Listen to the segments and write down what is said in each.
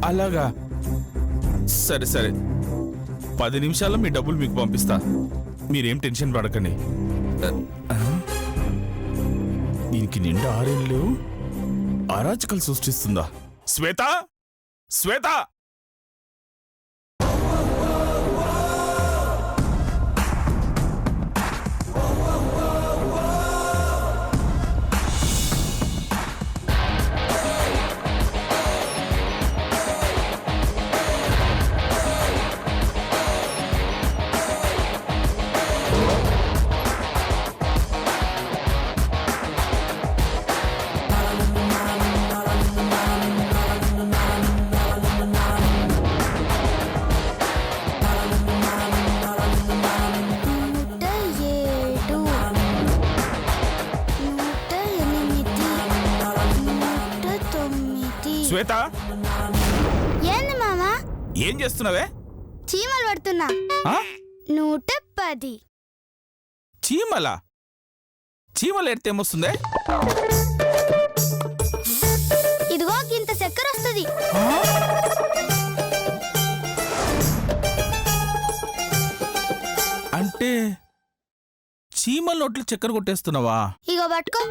అలాగా, సరే సరే, 10 నిమిషాల్లో మీ డబ్బులు మీకు పంపిస్తా. మీరేం టెన్షన్ పడకండి. దీనికి నిండా 6 ఏళ్ళు అరాచకాలు సృష్టిస్తుందా? శ్వేత, శ్వేత! శ్వేత, ఏంది మామా? ఏం చేస్తున్నావే? చీమలు పడుతున్నా. 110. చీమలా? చీమలు ఎడితే ఏమొస్తుందే? ఇదిగో ఇంత చక్కెర వస్తుంది. అంటే చీమల నోట్లు చక్కెర కొట్టేస్తున్నావా? ఇగో పట్టుకో.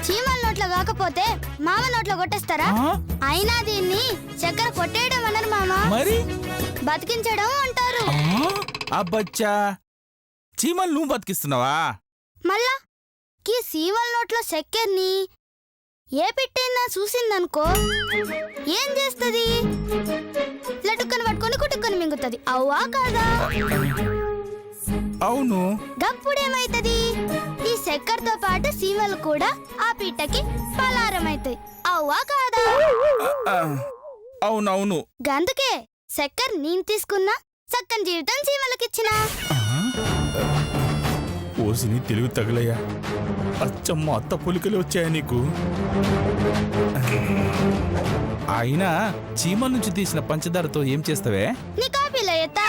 చీమల నోట్లో కాకపోతే మామ నోట్లో కొట్టేస్తారా? అయినా దీన్ని చక్కెర కొట్టేయడం అన్నారు మామా, మరి బతికించడం అంటారు. అబ్బచ్చా, చీమలు నువ్వు బతికిస్తున్నావా? మళ్ళా ఈ చీమల నోట్లో చక్కెరని ఏ పెట్టైనా చూసిందనుకో ఏం చేస్తుంది? లటుక్కని పట్టుకొని కుటుక్కని మింగుతుంది. అవ్వా కాదా? అవును. గప్పుడేమైతది? ఈ చక్కెరతో పాటు చీమలు కూడా ఆ పిట్టకి పలారమైతాయి. అవ్వా కాదా? అవునవును. గందుకే చక్కెర నేను తీసుకున్నా, చక్కని జీవితం చీమలకిచ్చినా. ఓసిని తెలివి తగలయ్యా. అచ్చమ్మ అత్త పులికలు వచ్చాయా నీకు? అయినా చీమల నుంచి తీసిన పంచదారతో ఏం చేస్తావే? నీ కాఫీలో ఎత్తా.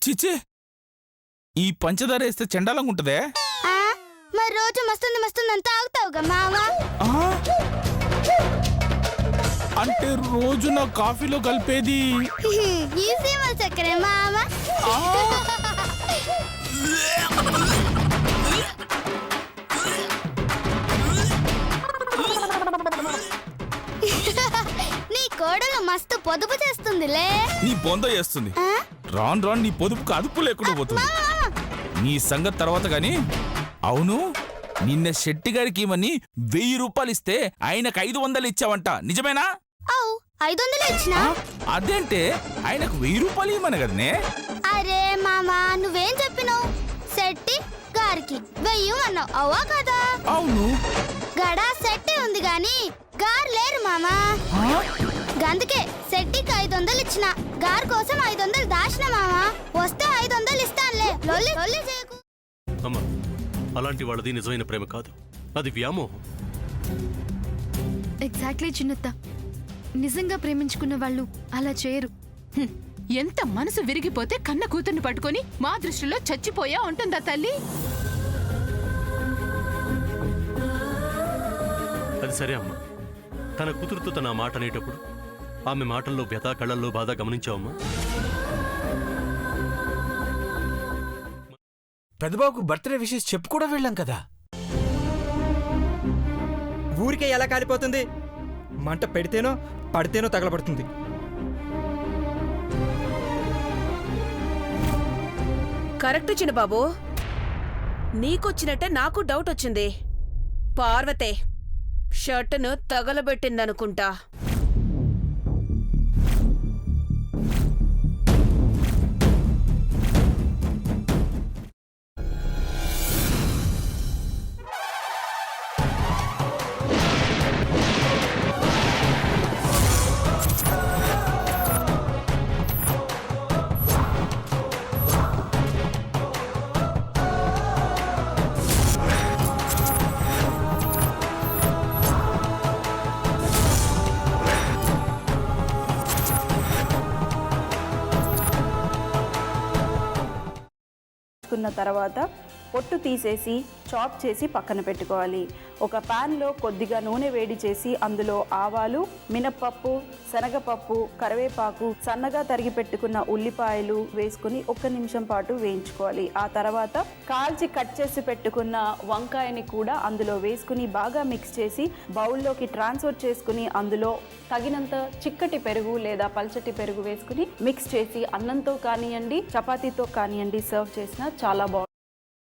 చిచ్చే, ఈ పంచదార వేస్తే చండాలంగా ఉంటదే? మరి రోజు మస్తుంది మస్తుంది అంతా ఆగుతావుగా మావా? అంటే రోజు నా కాఫీలో కలిపేది ఈ చీమల చక్కెరే మావా. నీ కోడలు మస్తు పొదుపు చేస్తుందిలే. నీ బొంద చేస్తుంది. రాను రాను నీ పొదుపుకు అదుపు లేకుండా పోతుంది. నీ సంగతి తర్వాత గాని. అవును, నిన్న శెట్టి గారికి ఇవన్నీ 1000 రూపాయలు ఇస్తే ఆయనకు 500 ఇచ్చావంట, నిజమేనా? 500 ఇచ్చినా? అదేంటే ఆయనకు 1000 రూపాయలు ఇవ్వమని కదనే? అరే మామా, నువ్వేం చెప్పినావు? శెట్టి గారికి 1000 అన్నావు, అవ్వా కదా? అవును. గడా శెట్టి ఉంది గాని గారు లేరు మామా. గందుకే శెట్టికి 500 ఇచ్చిన, గారు కోసం 500 దాచిన మామా. వస్తే 500 ఇస్తానులే, లొల్లి లొల్లి చేయకు. అమ్మా, అలాంటి వాళ్ళది నిజమైన ప్రేమ కాదు, అది వ్యామోహం. ఎగ్జాక్ట్లీ చిన్నత్త, నిజంగా ప్రేమించుకున్న వాళ్ళు అలా చేయరు. ఎంత మనసు విరిగిపోతే కన్న కూతుర్ని పట్టుకొని మా దృష్టిలో చచ్చిపోయా ఉంటుందా తల్లి? అది సరే అమ్మా, తన కూతురుతో తన మాట అనేటప్పుడు ఆమె మాటల్లో వ్యథ, కళ్ళల్లో బాధ గమనించావమ్మా? పెద్దబాబుకు బర్త్డే విషెస్ చెప్పు కూడా వెళ్ళాం కదా. ఊరికే ఎలా కాలిపోతుంది? మంట పెడితేనో పడితేనో తగలబడుతుంది. కరెక్ట్ చిన్నబాబు, నీకొచ్చినట్టే నాకు డౌట్ వచ్చింది. పార్వతే షర్టును తగలబెట్టిందనుకుంటా. తర్వాత పొట్టు తీసేసి చాప్ చేసి పక్కన పెట్టుకోవాలి. ఒక ప్యాన్లో కొద్దిగా నూనె వేడి చేసి అందులో ఆవాలు, మినప్పప్పు, శనగపప్పు, కరివేపాకు, సన్నగా తరిగి పెట్టుకున్న ఉల్లిపాయలు వేసుకుని 1 నిమిషం పాటు వేయించుకోవాలి. ఆ తర్వాత కాల్చి కట్ చేసి పెట్టుకున్న వంకాయని కూడా అందులో వేసుకుని బాగా మిక్స్ చేసి బౌల్లోకి ట్రాన్స్ఫర్ చేసుకుని అందులో తగినంత చిక్కటి పెరుగు లేదా పల్చటి పెరుగు వేసుకుని మిక్స్ చేసి అన్నంతో కానివ్వండి, చపాతీతో కానివ్వండి సర్వ్ చేసినా చాలా బాగుంటుంది.